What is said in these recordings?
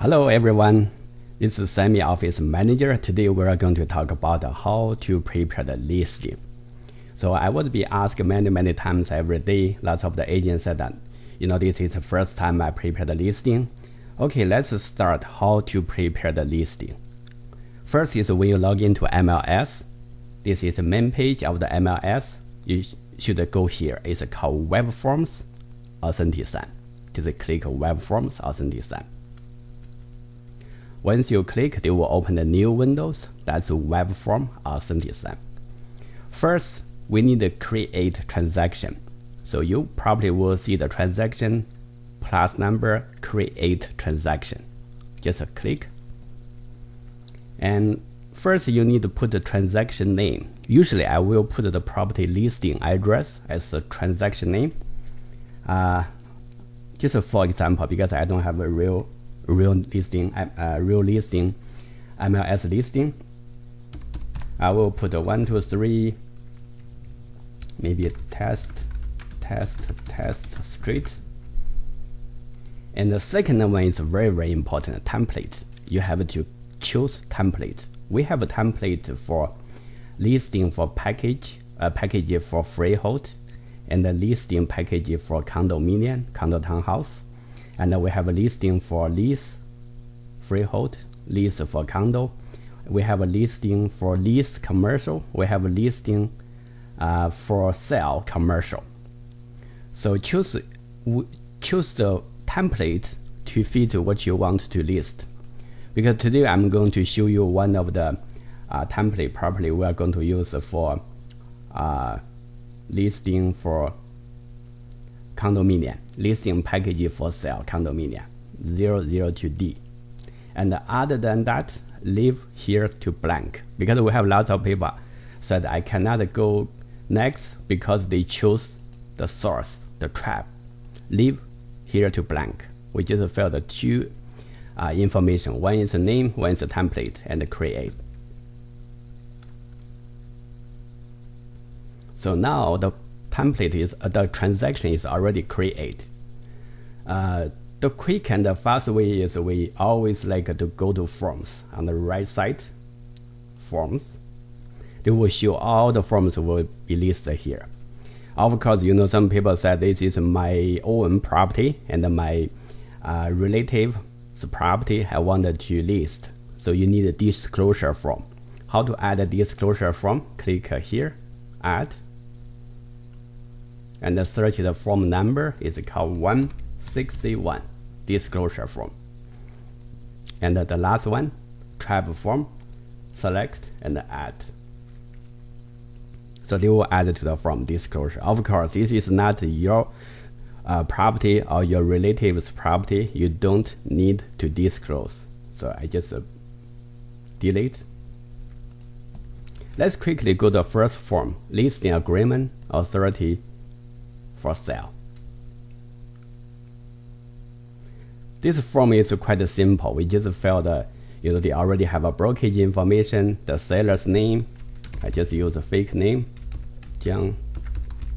Hello everyone, this is Sammy Office Manager. Today we are going to talk about how to prepare the listing. So I was being asked many times every day. Lots of the agents said that, this is the first time I prepare the listing. Okay, let's start how to prepare the listing. First is when you log into MLS. This is the main page of the MLS. You should go here. It's called Webforms Authenticate. Just click Webforms Authenticate. Once you click, they will open the new windows. That's Webform Authenticate. First, we need to create transaction. So you probably will see the transaction plus number create transaction. Just click. And first you need to put the transaction name. Usually I will put the property listing address as the transaction name. Just for example, because I don't have a real listing MLS listing, I will put a 1 2 3, maybe a test street. And the second one is very important, template. You have to choose template. We have a template for listing for package for freehold, and the listing package for condominium, condo townhouse. And then we have a listing for lease, freehold, lease for condo. We have a listing for lease commercial. We have a listing for sale commercial. So choose the template to fit what you want to list. Because today I'm going to show you one of the template property we are going to use for listing for condominium, listing package for sale condominium 002D. And other than that, leave here to blank, because we have lots of people said I cannot go next because they chose the source, the trap. Leave here to blank. We just fill the two information. One is a name, one is a template, and create. So now the template is the transaction is already created. The quick and the fast way is we always like to go to forms on the right side. Forms. They will show all the forms will be listed here. Of course, some people said this is my own property and my relative's property I wanted to list. So you need a disclosure form. How to add a disclosure form? Click here, add. And the search the form number is called 161, disclosure form. And the last one, trap form, select and add. So they will add to the form disclosure. Of course, this is not your property or your relative's property. You don't need to disclose. So I just delete. Let's quickly go to the first form, listing agreement, authority for sale. This form is quite simple. We just fill the, they already have a brokerage information, the seller's name. I just use a fake name, John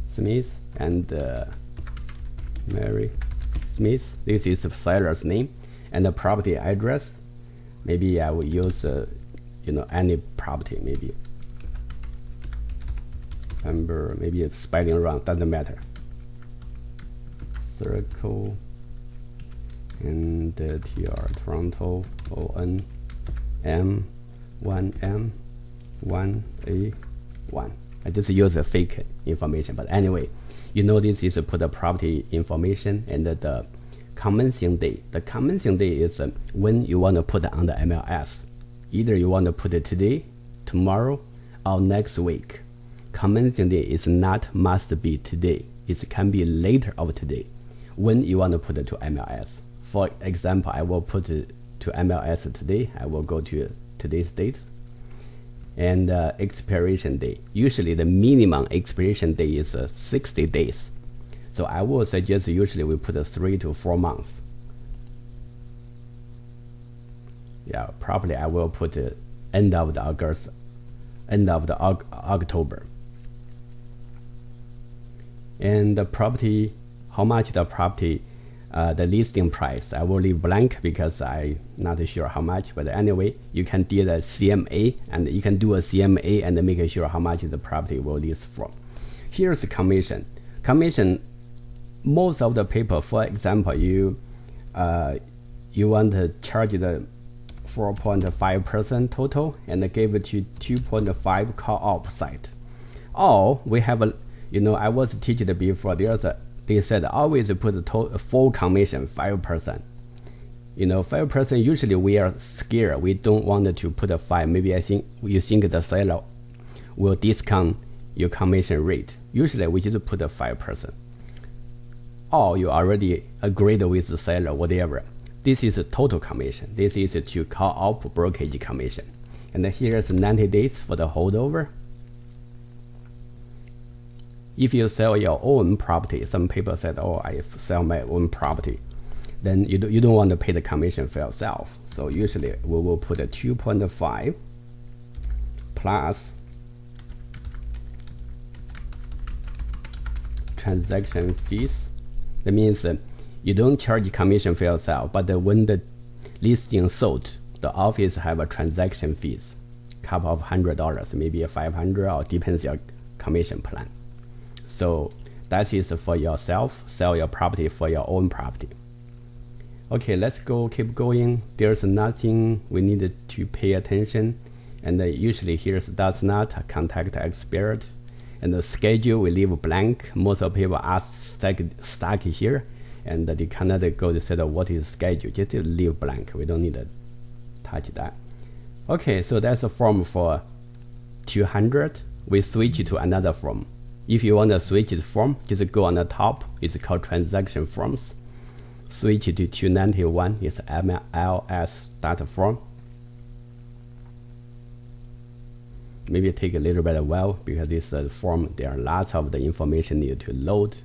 Smith and Mary Smith. This is the seller's name, and the property address. Maybe I will use any property, maybe number, maybe spelling wrong, doesn't matter. Circle and TR Toronto ON M1M1A1. I just use a fake information, but anyway, this is put the property information and the commencing date. The commencing date is when you want to put it on the MLS. Either you want to put it today, tomorrow, or next week. Commencing date is not must be today. It can be later of today. When you want to put it to MLS. For example, I will put it to MLS today. I will go to today's date. And expiration date. Usually the minimum expiration date is 60 days. So I will suggest usually we put 3 to 4 months. Yeah, probably I will put end of the August, end of the October. And the property, how much the property the listing price. I will leave blank because I'm not sure how much, but anyway, you can do the CMA, and you can do a CMA and make sure how much the property will list for. Here's the commission. Most of the people, for example, you want to charge the 4.5% total and give it to 2.5 call-up site. Or we have a, I was teaching before, they said always put the full commission 5%. 5%, usually we are scared. We don't want to put a 5. Maybe you think the seller will discount your commission rate. Usually we just put a 5%. Or you already agreed with the seller, whatever. This is a total commission. This is to call up brokerage commission. And here's 90 days for the holdover. If you sell your own property, some people said, oh, I sell my own property, then you don't want to pay the commission for yourself. So usually we will put a 2.5 plus transaction fees. That means you don't charge commission for yourself, but when the listing sold, the office have a transaction fees, couple of $100, maybe a $500, or depends your commission plan. So that is for yourself, sell your property for your own property. Okay, let's keep going. There's nothing we need to pay attention. And usually here's does not contact expert. And the schedule we leave blank. Most of people are stuck here. And they cannot go to say what is schedule. Just leave blank. We don't need to touch that. Okay, so that's a form for 200. We switch to another form. If you want to switch the form, just go on the top. It's called transaction forms. Switch to 291. It's MLS Data form. Maybe take a little bit of while because this form, there are lots of the information needed to load.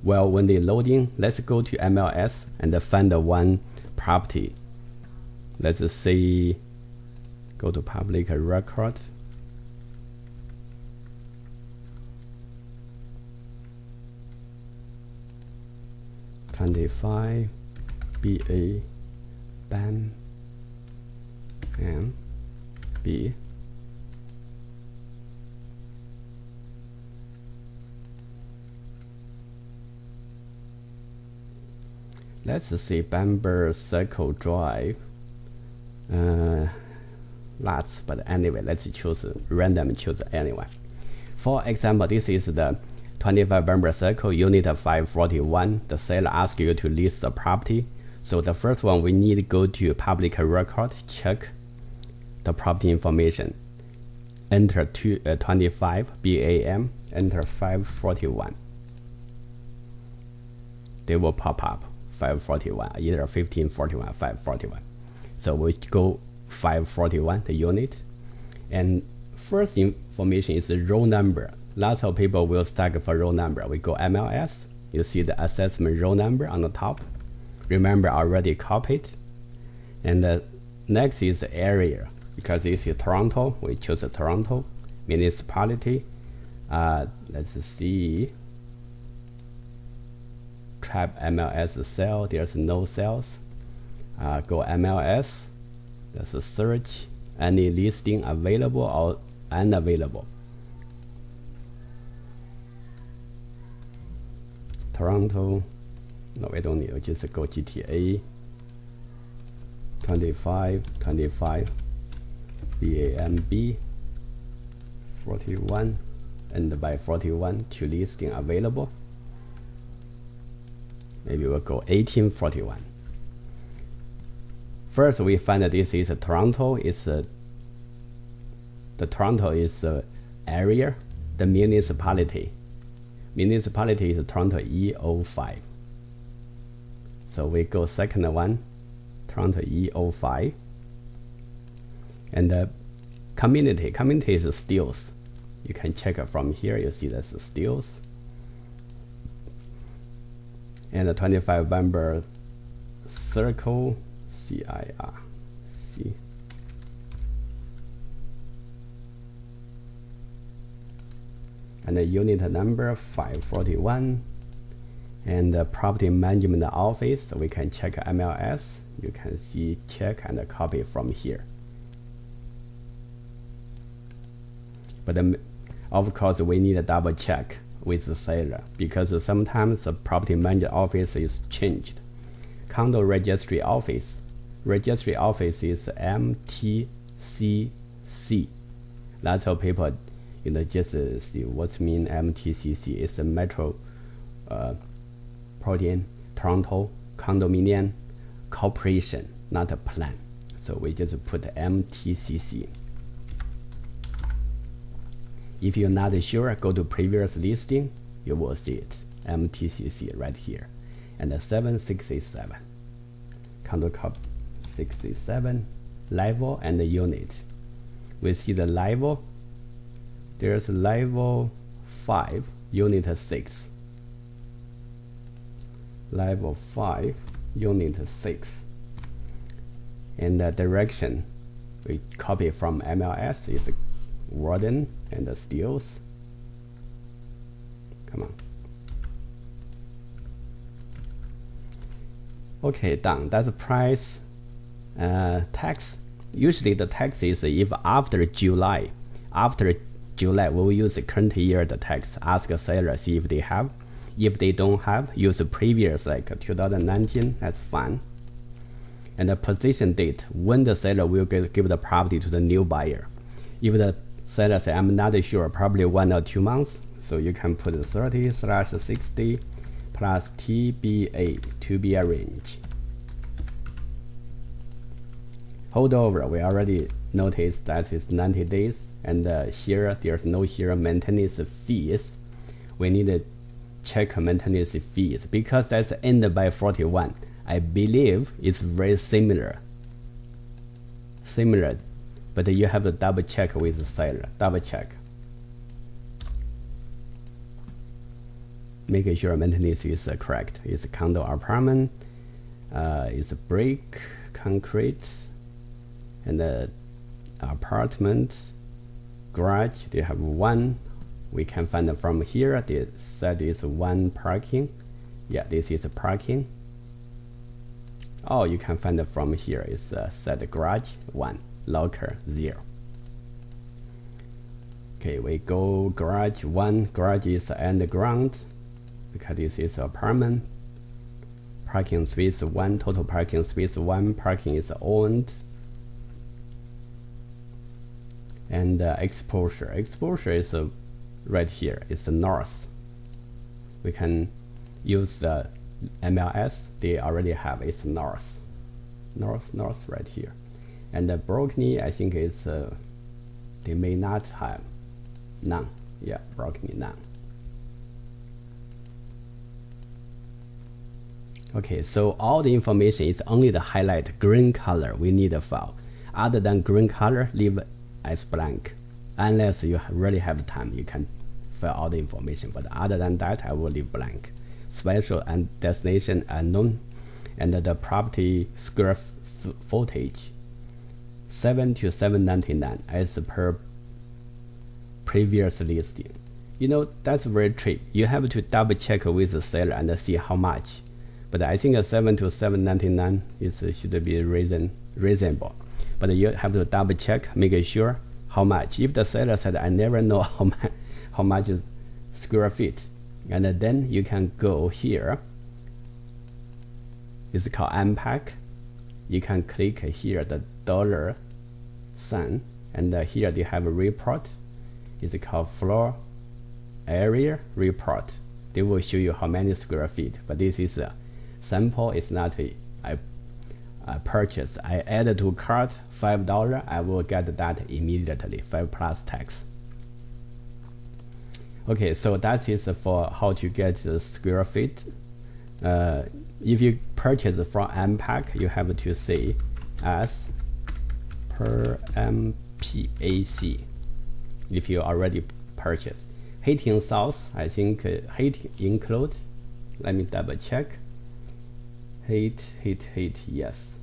Well, when they're loading, let's go to MLS and find the one property. Let's say, go to public record. $25 BA BAM M B. Let's see, Bamber Circle Drive. Lots, but anyway, let's choose random. Choose anyway. For example, this is the 25 Bamber Circle, Unit 541. The seller asks you to list the property. So the first one, we need to go to public record, check the property information. Enter 25 BAM, enter 541. They will pop up 541, either 1541, 541. So we go 541, the unit. And first information is the row number. Lots of people will stack for row number. We go MLS. You see the assessment row number on the top. Remember, already copied. And the next is the area. Because this is Toronto, we choose Toronto. Municipality. Let's see. Trap MLS cell. There's no cells. Go MLS. That's a search. Any listing available or unavailable. Toronto, no, we don't need, just go GTA, 25, BAMB, 41, and by 41, to listing available. Maybe we'll go 1841. First, we find that this is Toronto. It's the Toronto is the area, the municipality. Municipality is Toronto E05. So we go second one, Toronto E05. And the community is Steels. You can check it from here. You see that's the Steels. And the 25 Bamber Circle, CIRC. And the unit number 541. And the property management office, we can check MLS. You can see check and copy from here. But of course, we need a double check with the seller because sometimes the property manager office is changed. Condo registry office. Registry office is MTCC. Lots of people, just see what mean MTCC. It's a Metropolitan Toronto Condominium Corporation, not a plan. So we just put MTCC. If you're not sure, go to previous listing, you will see it. MTCC right here. And the 767. Condo Corp 67, level and the unit. We see the level. There's level 5, unit 6. Level 5, unit 6. And the direction we copy from MLS is Warden and the Steels. Come on. Okay, done. That's the price. Tax. Usually the tax is if after July. After July, we will use the current year the tax. Ask the seller, see if they have. If they don't have, use the previous like 2019. That's fine. And the position date, when the seller will give the property to the new buyer. If the seller say, I'm not sure, probably 1 or 2 months, so you can put 30/60 plus TBA to be arranged. Holdover, we already noticed that it's 90 days, and here there's no maintenance fees. We need to check maintenance fees because that's ended by 41. I believe it's very similar, but you have to double check with the seller. Double check. Make sure maintenance is correct. It's a condo apartment. It's a brick, concrete, and the apartment, garage. They have 1. We can find it from here. They said it's 1 parking. Yeah, this is a parking. Oh, you can find it from here. It's said garage 1, locker 0. Okay, we go garage 1. Garage is underground because this is apartment. Parking space 1, total parking space 1. Parking is owned. And exposure. Exposure is right here. It's the north. We can use the MLS. They already have. It's north right here. And the balcony, I think is they may not have. None. Yeah, balcony none. Okay, so all the information is only the highlight green color we need a file. Other than green color, leave as blank. Unless you really have time, you can fill all the information. But other than that, I will leave blank. Special and destination unknown, and the property square footage 7 to 799 as per previous listing. That's very tricky. You have to double check with the seller and see how much. But I think 7 to 799 should be reasonable. But you have to double check, make sure how much. If the seller said, I never know how much is square feet, and then you can go here. It's called unpack. You can click here the dollar sign, and here they have a report. It's called floor area report. They will show you how many square feet, but this is a sample. It's not a purchase. I add to cart $5. I will get that immediately, 5 plus tax. Okay, so that is for how to get the square feet. If you purchase from unpack, you have to say as per MPAC. If you already purchased. Heating source, I think heat include. Let me double check. Heat, yes.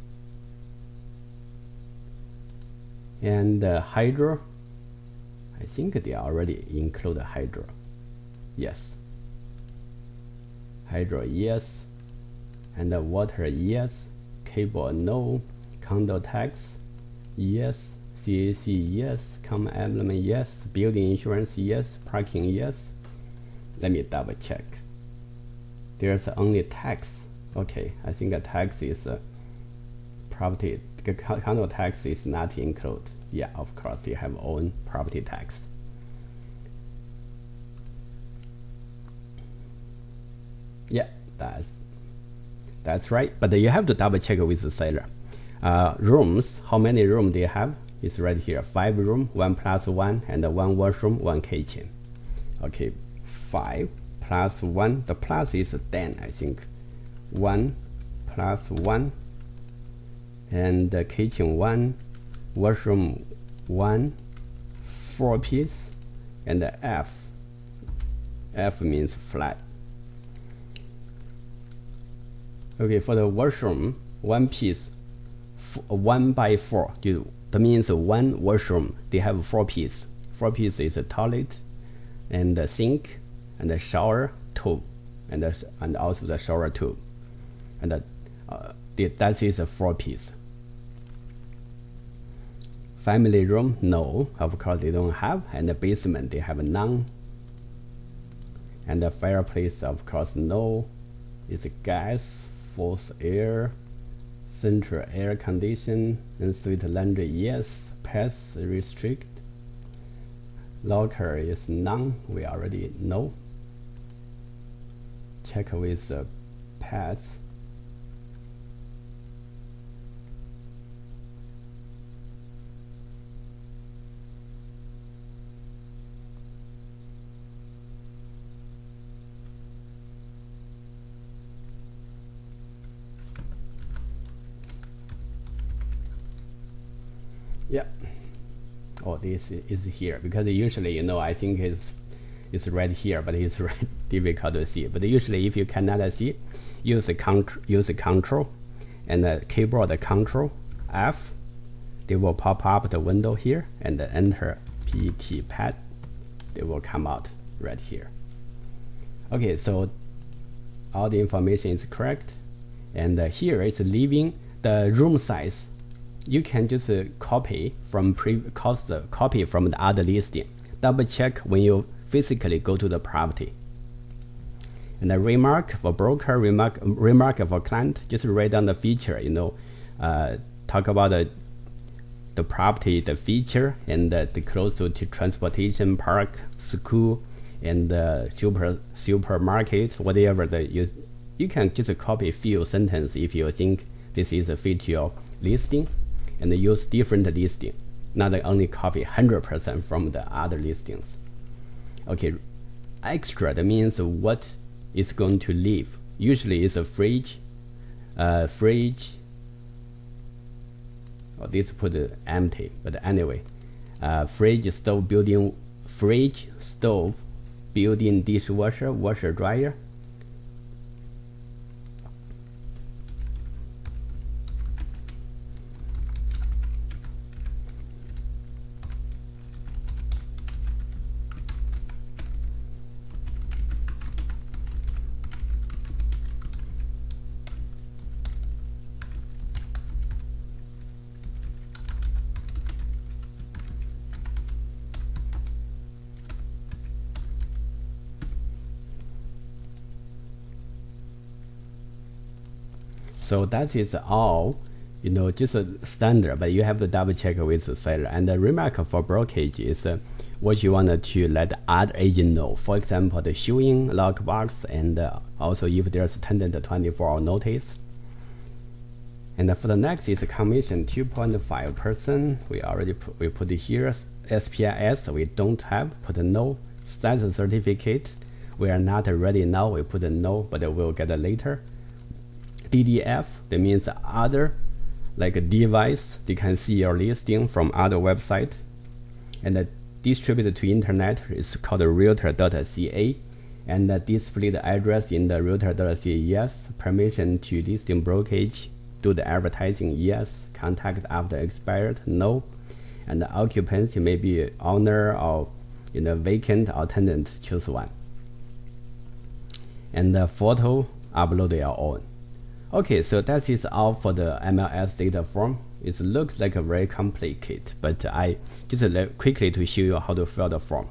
And hydro, I think they already include hydro. Yes. hydro yes, and the water yes, cable no, condo tax yes, CAC yes, common element yes, building insurance yes, parking yes. Let me double check. There's only tax. Okay, I think a tax is property. The condo tax is not included. Yeah, of course you have own property tax. Yeah, that's right. But you have to double check with the seller. Rooms, how many rooms do you have? It's right here. 5 rooms, 1 plus 1, and 1 washroom, 1 kitchen. Okay, 5 plus 1. The plus is 10, I think. 1 plus 1, and the kitchen 1, washroom 1, 4 piece, and the F means flat. Okay, for the washroom, 1 piece, 1 by 4. That means 1 washroom, they have 4 pieces. 4 pieces is a toilet, and the sink, and the shower tube, and also the shower tube. And that is a 4 piece. Family room, no, of course they don't have. And the basement, they have none. And the fireplace, of course, no. It's gas, forced air, central air condition, and suite laundry, yes. Pets restrict. Locker is none, we already know. Check with pets. Yeah. Oh, this is here because usually, I think it's right here, but it's right difficult to see. But usually, if you cannot see, use a control and the keyboard control F. They will pop up the window here and enter PT pad. They will come out right here. Okay, so all the information is correct, and here it's leaving the room size. You can just copy from the other listing. Double check when you physically go to the property. And the remark for broker, remark for client, just write down the feature. Talk about the property, the feature, and the close to transportation, park, school, and supermarket, whatever you can just copy a few sentences if you think this is a fit your listing. And use different listing, not only copy 100% from the other listings. Okay, extra, that means what is going to leave. Usually it's a fridge. Oh, this put empty, but anyway, fridge, stove, building, dishwasher, washer, dryer. So that is all, just a standard, but you have to double check with the seller. And the remark for brokerage is what you want to let other agent know. For example, the showing lockbox, and also if there's a tenant 24-hour notice. And for the next is commission 2.5%. We put it here. SPIS we don't have, put a no. Status certificate, we are not ready now, we put a no, but we'll get it later. DDF, that means other, like a device, they can see your listing from other website. And the distributed to internet is called Realtor.ca, and display the address in the Realtor.ca, yes. Permission to listing brokerage, do the advertising, yes. Contact after expired, no. And the occupancy may be owner or vacant or tenant, choose one. and the photo upload your own. Okay, so that is all for the MLS data form. It looks like a very complicated, but I just quickly to show you how to fill the form.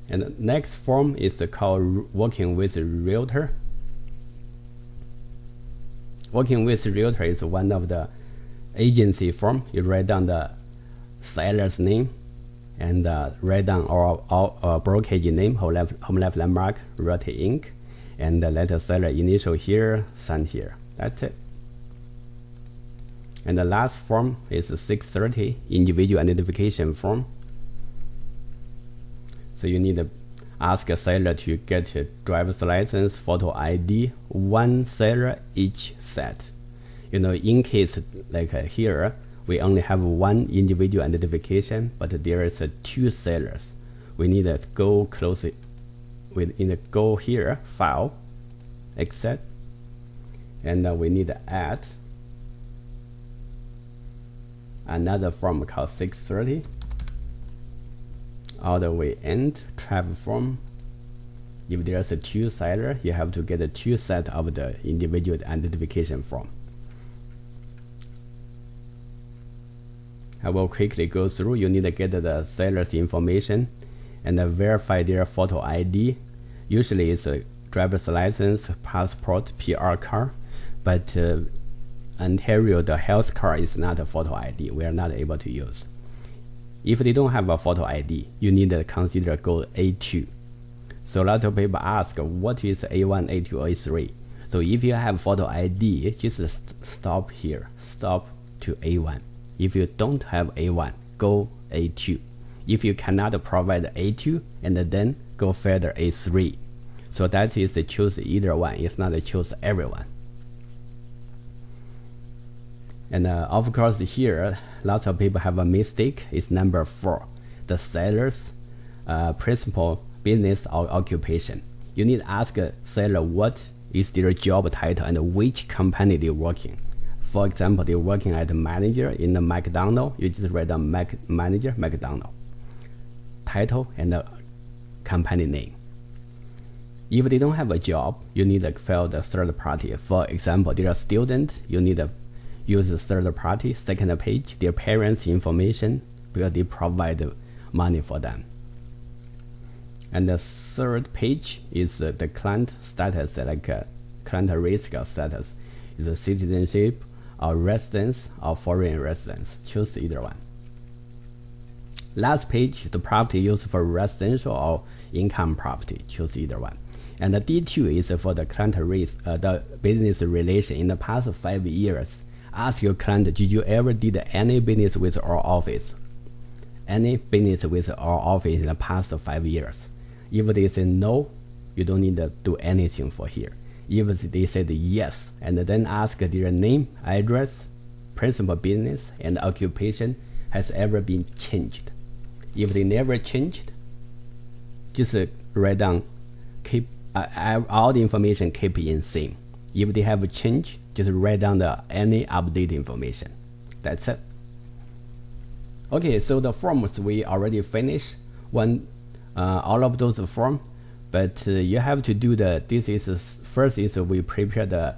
And the next form is called working with Realtor. Working with Realtor is one of the agency form. You write down the seller's name and write down our brokerage name, home life landmark, Realtor Inc., and let the seller initial here, sign here. That's it. And the last form is 630 individual identification form. So you need to ask a seller to get a driver's license, photo ID, one seller each set. You know, in case like here, we only have one individual identification, but there is two sellers. We need to go close it. We need to go here, file, accept, and we need to add another form called 630. All the way end, travel form. If there's a two seller, you have to get a two set of the individual identification form. I will quickly go through. You need to get the seller's information and verify their photo ID. Usually it's a driver's license, passport, PR card, but Ontario, the health card is not a photo ID. We are not able to use. If they don't have a photo ID, you need to consider go A2. So a lot of people ask, what is A1, A2, A3? So if you have photo ID, just stop here, stop to A1. If you don't have A1, go A2. If you cannot provide A2, and then go further A3. So that is choose either one. It's not choose everyone. And of course here, lots of people have a mistake. It's number 4. The seller's principal, business, or occupation. You need to ask a seller what is their job title and which company they're working. For example, they're working as a manager in the McDonald's. You just write down manager, McDonald's. Title and the company name. If they don't have a job, you need to fill the third party. For example, they're a student, you need to use the third party. Second page, their parents' information, because they provide money for them. And the third page is the client status, like client risk status. Is a citizenship or residence or foreign residence. Choose either one. Last page, the property used for residential or income property. Choose either one. And the D2 is for the client risk, the business relation. In the past 5 years, ask your client, did you ever did any business with our office? Any business with our office in the past 5 years? If they say no, you don't need to do anything for here. If they said yes, and then ask their name, address, principal business, and occupation has ever been changed. If they never changed, just write down, keep all the information keep in same. If they have a change, just write down any update information. That's it. Okay, so the forms we already finished. All of those forms, but you have to do this is first is we prepare the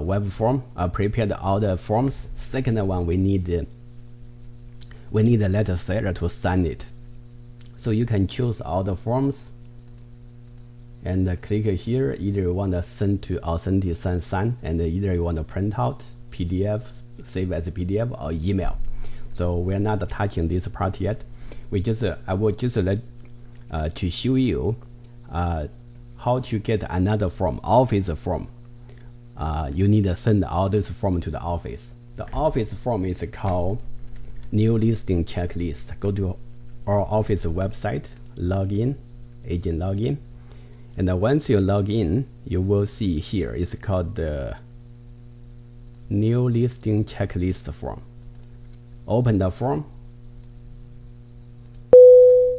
web form, prepared all the forms. Second one, we need to let the seller to sign it. So you can choose all the forms and click here. Either you want to send to authentic sign, and either you want to print out PDF, save as a PDF, or email. So we're not touching this part yet. I will just let to show you how to get another form, office form. You need to send all this form to the office. The office form is called new listing checklist. Go to our office website, log in, agent login, and once you log in, you will see here it's called the new listing checklist form. Open the form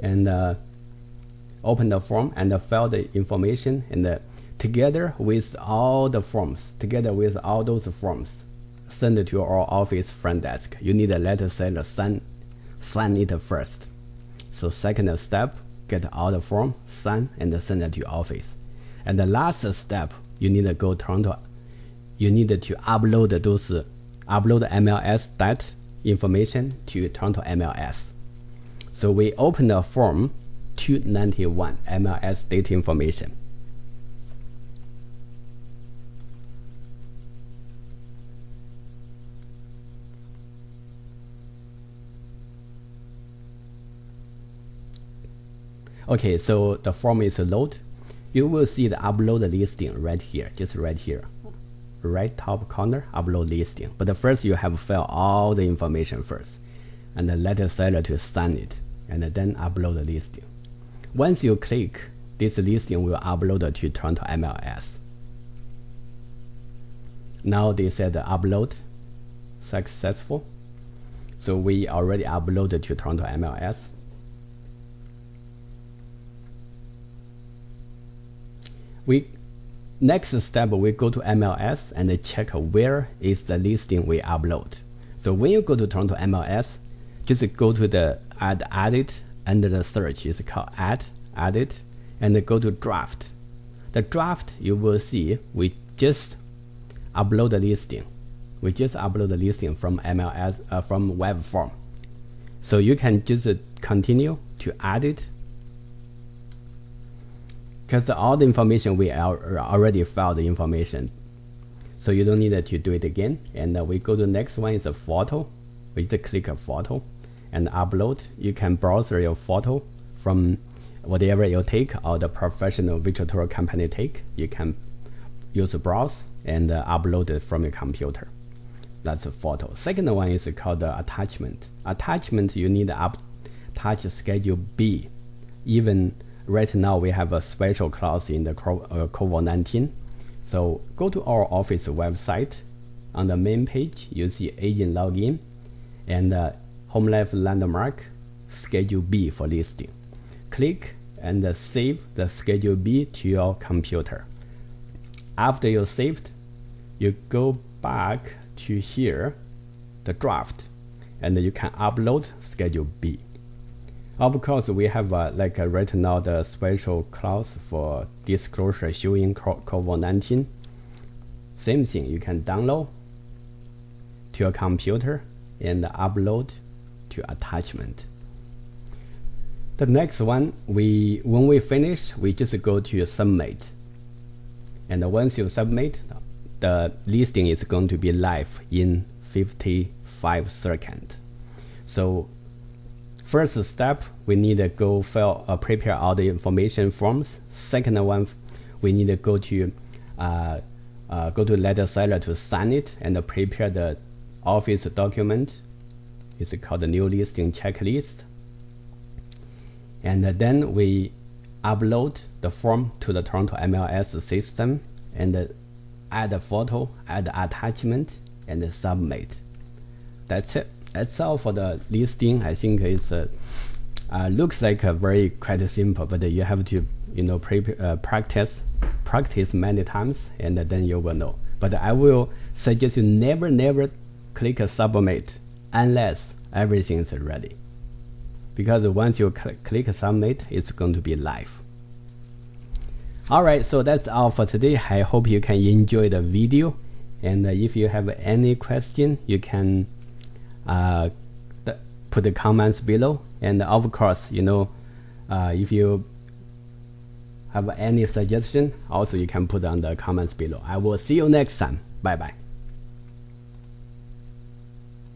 and fill the information, and together with all those forms, send it to our office front desk. You need to let the seller sign it first. So second step, get all the form, sign, and send it to your office. And the last step, you need to go Tornoto. You need to upload MLS data information to Tornoto MLS. So we open the form 291 MLS data information. Okay, so the form is loaded. You will see the upload listing right here, just right here. Right top corner, upload listing. But first you have to fill all the information first, and then let the seller to sign it, and then upload the listing. Once you click, this listing will upload to Tornoto MLS. Now they said upload successful. So we already uploaded to Tornoto MLS. Next step, we go to MLS and check where is the listing we upload. So when you go to Tornoto MLS, just go to the add edit under the search. It's called add edit, and go to draft. The draft, you will see we just upload the listing. We just upload the listing from MLS from Webform. So you can just continue to add it, because all the information we already filed the information, so you don't need to do it again. And we go to the next one is a photo. We just click a photo and upload. You can browse your photo from whatever you take, or the professional virtual tour company take. You can use browse and upload it from your computer. That's a photo. Second one is called attachment. Attachment, you need to attach Schedule B. Even right now we have a special clause in the COVID-19. So go to our office website. On the main page, you see agent login and home life landmark, Schedule B for listing. Click and save the Schedule B to your computer. After you saved, you go back to here, the draft, and you can upload Schedule B. Of course, we have right now the special clause for disclosure showing COVID-19. Same thing, you can download to your computer and upload to attachment. The next one, when we finish, we just go to submit. And once you submit, the listing is going to be live in 55 seconds. So first step, we need to go prepare all the information forms. Second one, we need to go to let the seller to sign it and prepare the office document. It's called the new listing checklist. And then we upload the form to the Tornoto MLS system and add a photo, add attachment, and submit. That's it. That's all for the listing. I think it's looks like quite simple, but you have to practice many times, and then you will know. But I will suggest you never click submit unless everything is ready, because once you click submit, it's going to be live. Alright, so that's all for today. I hope you can enjoy the video, and if you have any question, you can put the comments below. And of course, if you have any suggestion, also you can put on the comments below. I will see you next time. Bye bye.